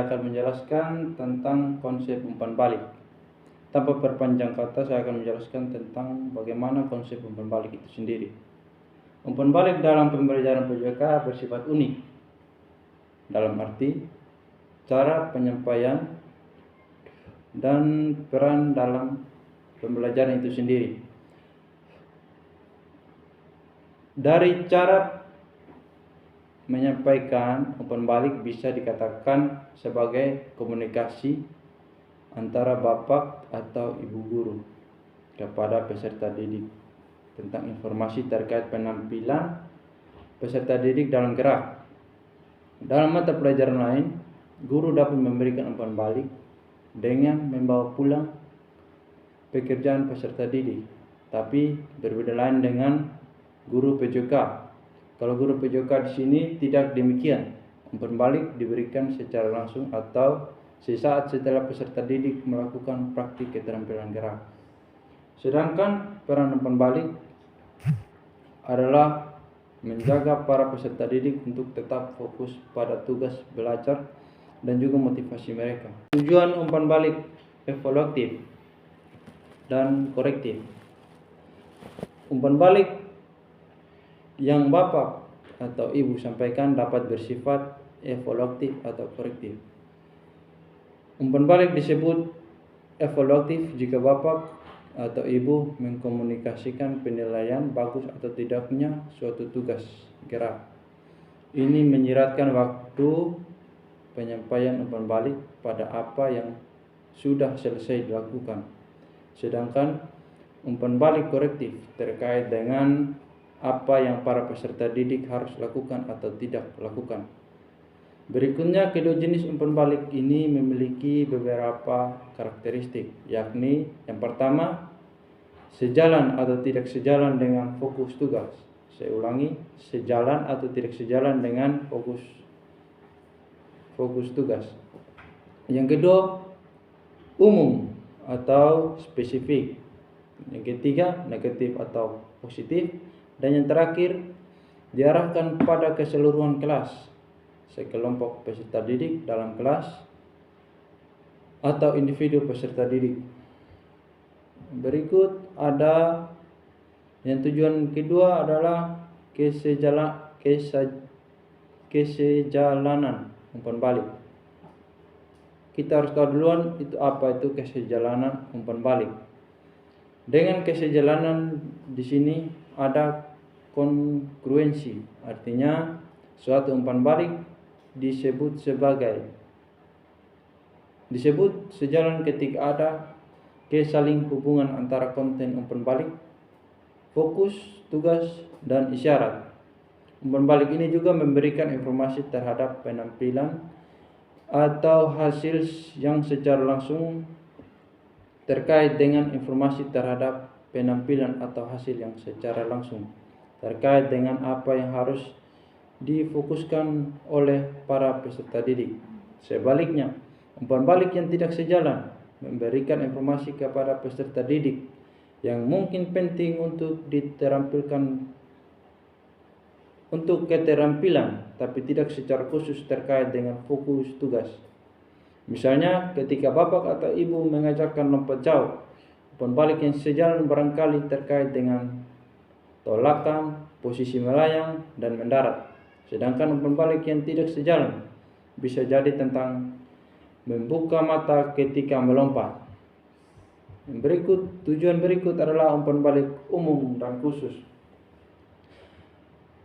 saya akan menjelaskan tentang konsep umpan balik. Tanpa perpanjang kata, saya akan menjelaskan tentang bagaimana konsep umpan balik itu sendiri. Umpan balik dalam pembelajaran PJOK bersifat unik, dalam arti cara penyampaian dan peran dalam pembelajaran itu sendiri. Dari cara menyampaikan, umpan balik bisa dikatakan sebagai komunikasi antara bapak atau ibu guru kepada peserta didik tentang informasi terkait penampilan peserta didik dalam gerak. Dalam mata pelajaran lain, guru dapat memberikan umpan balik dengan membawa pulang pekerjaan peserta didik, tapi berbeda lain dengan guru PJOK. Kalau guru PJOK di sini tidak demikian. Umpan balik diberikan secara langsung atau sesaat setelah peserta didik melakukan praktik keterampilan gerak. Sedangkan peran umpan balik adalah menjaga para peserta didik untuk tetap fokus pada tugas belajar dan juga motivasi mereka. Tujuan umpan balik evaluatif dan korektif. Umpan balik yang bapak atau ibu sampaikan dapat bersifat evaluatif atau korektif. Umpan balik disebut evaluatif jika bapak atau ibu mengkomunikasikan penilaian bagus atau tidaknya suatu tugas gerak. Ini menyiratkan waktu penyampaian umpan balik pada apa yang sudah selesai dilakukan. Sedangkan umpan balik korektif terkait dengan apa yang para peserta didik harus lakukan atau tidak lakukan. Berikutnya, kedua jenis umpan balik ini memiliki beberapa karakteristik, yakni yang pertama, sejalan atau tidak sejalan dengan fokus tugas. Saya ulangi, sejalan atau tidak sejalan dengan fokus tugas. Yang kedua, umum atau spesifik. Yang ketiga, negatif atau positif. Dan yang terakhir, diarahkan pada keseluruhan kelas, sekelompok peserta didik dalam kelas atau individu peserta didik. Berikut ada yang tujuan kedua adalah kesejalanan umpan balik. Kita harus tahu duluan itu apa itu kesejalanan umpan balik. Dengan kesejalanan di sini ada kongruensi, artinya suatu umpan balik disebut sejalan ketika ada kesaling hubungan antara konten umpan balik, fokus, tugas, dan isyarat. Umpan balik ini juga memberikan informasi terhadap penampilan atau hasil yang secara langsung terkait dengan informasi terhadap penampilan atau hasil yang secara langsung terkait dengan apa yang harus difokuskan oleh para peserta didik. Sebaliknya, umpan balik yang tidak sejalan memberikan informasi kepada peserta didik yang mungkin penting untuk keterampilan, tapi tidak secara khusus terkait dengan fokus tugas. Misalnya, ketika bapak atau ibu mengajarkan lompat jauh, umpan balik yang sejalan barangkali terkait dengan tolakan, posisi melayang, dan mendarat. Sedangkan umpan balik yang tidak sejalan bisa jadi tentang membuka mata ketika melompat. Tujuan berikut adalah umpan balik umum dan khusus.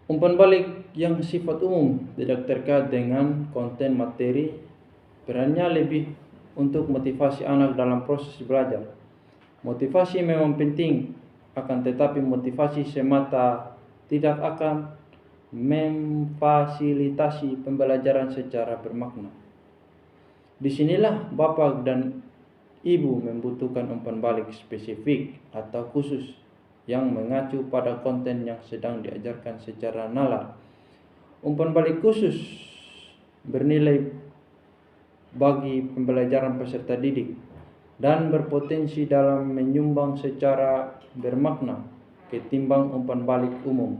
Umpan balik yang sifat umum tidak terkait dengan konten materi, perannya lebih untuk motivasi anak dalam proses belajar. Motivasi memang penting, akan tetapi motivasi semata tidak akan memfasilitasi pembelajaran secara bermakna. Disinilah bapak dan ibu membutuhkan umpan balik spesifik atau khusus yang mengacu pada konten yang sedang diajarkan secara nalar. Umpan balik khusus bernilai bagi pembelajaran peserta didik dan berpotensi dalam menyumbang secara bermakna ketimbang umpan balik umum.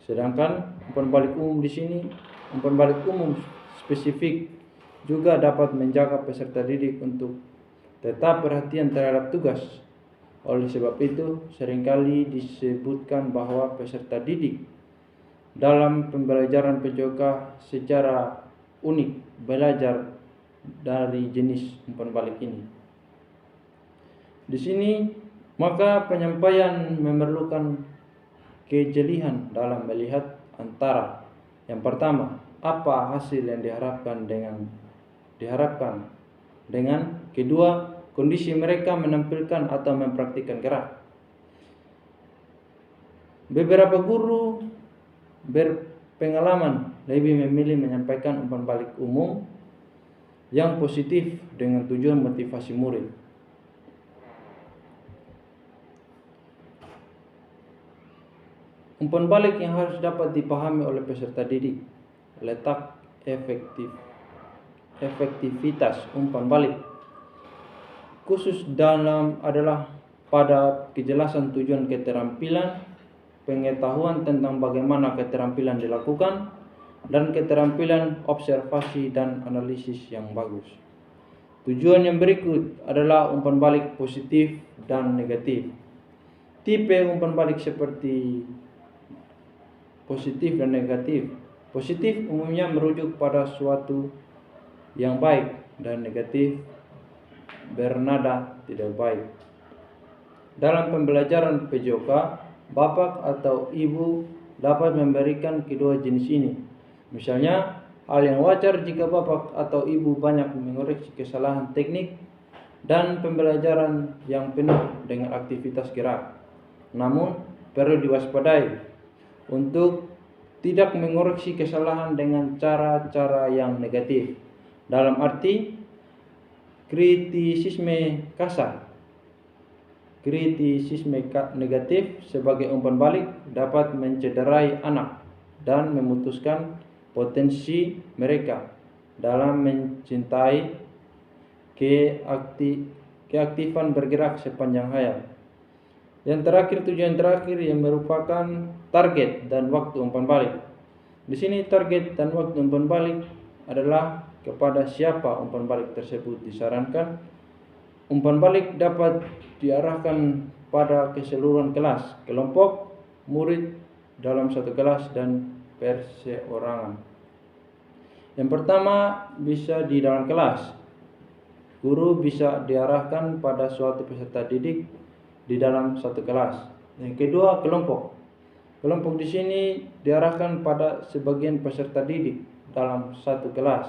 Sedangkan umpan balik umum di sini, umpan balik umum spesifik juga dapat menjaga peserta didik untuk tetap perhatian terhadap tugas. Oleh sebab itu, seringkali disebutkan bahwa peserta didik dalam pembelajaran PJOK secara unik belajar dari jenis umpan balik ini. Di sini, maka penyampaian memerlukan kejelian dalam melihat antara yang pertama, apa hasil yang diharapkan dengan kedua, kondisi mereka menampilkan atau mempraktikkan gerak. Beberapa guru berpengalaman lebih memilih menyampaikan umpan balik umum yang positif dengan tujuan motivasi murid. Umpan balik yang harus dapat dipahami oleh peserta didik. Letak efektivitas umpan balik khusus adalah pada kejelasan tujuan keterampilan, pengetahuan tentang bagaimana keterampilan dilakukan, dan keterampilan observasi dan analisis yang bagus. Tujuan yang berikut adalah umpan balik positif dan negatif. Tipe umpan balik seperti positif dan negatif. Positif umumnya merujuk pada suatu yang baik dan negatif bernada tidak baik. Dalam pembelajaran PJOK, bapak atau ibu dapat memberikan kedua jenis ini. Misalnya, hal yang wajar jika bapak atau ibu banyak mengoreksi kesalahan teknik dan pembelajaran yang penuh dengan aktivitas gerak. Namun, perlu diwaspadai untuk tidak mengoreksi kesalahan dengan cara-cara yang negatif. Dalam arti kritisisme kasar. Kritisisme negatif sebagai umpan balik dapat mencederai anak dan memutuskan potensi mereka dalam mencintai keaktifan bergerak sepanjang hayat. Yang terakhir, tujuan terakhir yang merupakan target dan waktu umpan balik. Di sini target dan waktu umpan balik adalah kepada siapa umpan balik tersebut disarankan. Umpan balik dapat diarahkan pada keseluruhan kelas, kelompok, murid dalam satu kelas, dan perseorangan. Yang pertama, bisa di dalam kelas. Guru bisa diarahkan pada suatu peserta didik di dalam satu kelas. Yang kedua, kelompok. Kelompok di sini diarahkan pada sebagian peserta didik dalam satu kelas.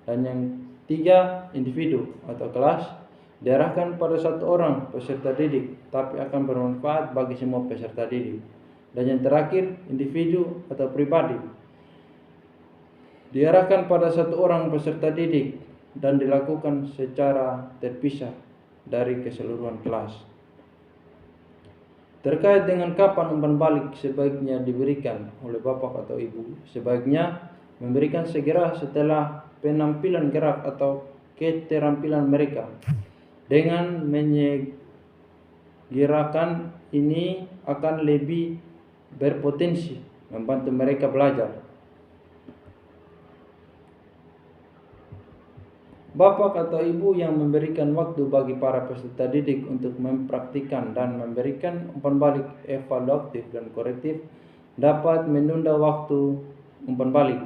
Dan yang tiga, individu atau kelas diarahkan pada satu orang peserta didik, tapi akan bermanfaat bagi semua peserta didik. Dan yang terakhir, individu atau pribadi diarahkan pada satu orang peserta didik dan dilakukan secara terpisah dari keseluruhan kelas. Terkait dengan kapan umpan balik sebaiknya diberikan oleh bapak atau ibu, sebaiknya memberikan segera setelah penampilan gerak atau keterampilan mereka. Dengan menyegerakan ini akan lebih berpotensi membantu mereka belajar. Bapak atau ibu yang memberikan waktu bagi para peserta didik untuk mempraktikkan dan memberikan umpan balik evaluatif dan korektif dapat menunda waktu umpan balik.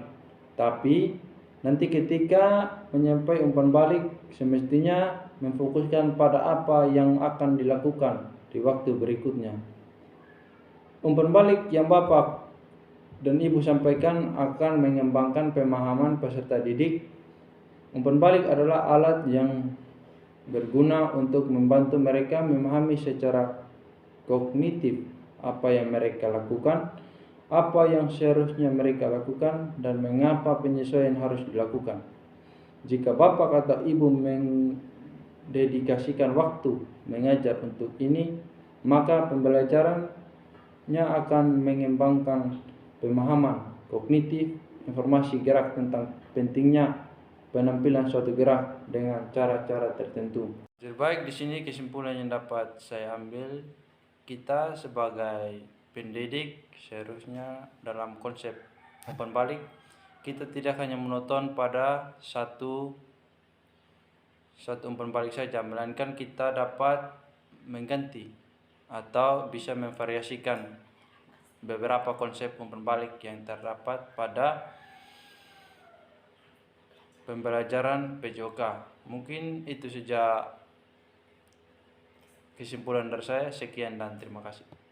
Tapi nanti ketika menyampaikan umpan balik semestinya memfokuskan pada apa yang akan dilakukan di waktu berikutnya. Umpan balik yang bapak dan ibu sampaikan akan mengembangkan pemahaman peserta didik. Umpan balik adalah alat yang berguna untuk membantu mereka memahami secara kognitif apa yang mereka lakukan, apa yang seharusnya mereka lakukan, dan mengapa penyesuaian harus dilakukan. Jika bapak atau ibu mendedikasikan waktu mengajar untuk ini, maka pembelajarannya akan mengembangkan pemahaman kognitif, informasi gerak tentang pentingnya penampilan suatu gerak dengan cara-cara tertentu. Baik, di sini kesimpulan yang dapat saya ambil, kita sebagai pendidik seharusnya dalam konsep umpan balik kita tidak hanya menonton pada satu umpan balik saja, melainkan kita dapat mengganti atau bisa memvariasikan beberapa konsep umpan balik yang terdapat pada pembelajaran PJOK. Mungkin itu saja kesimpulan dari saya. Sekian dan terima kasih.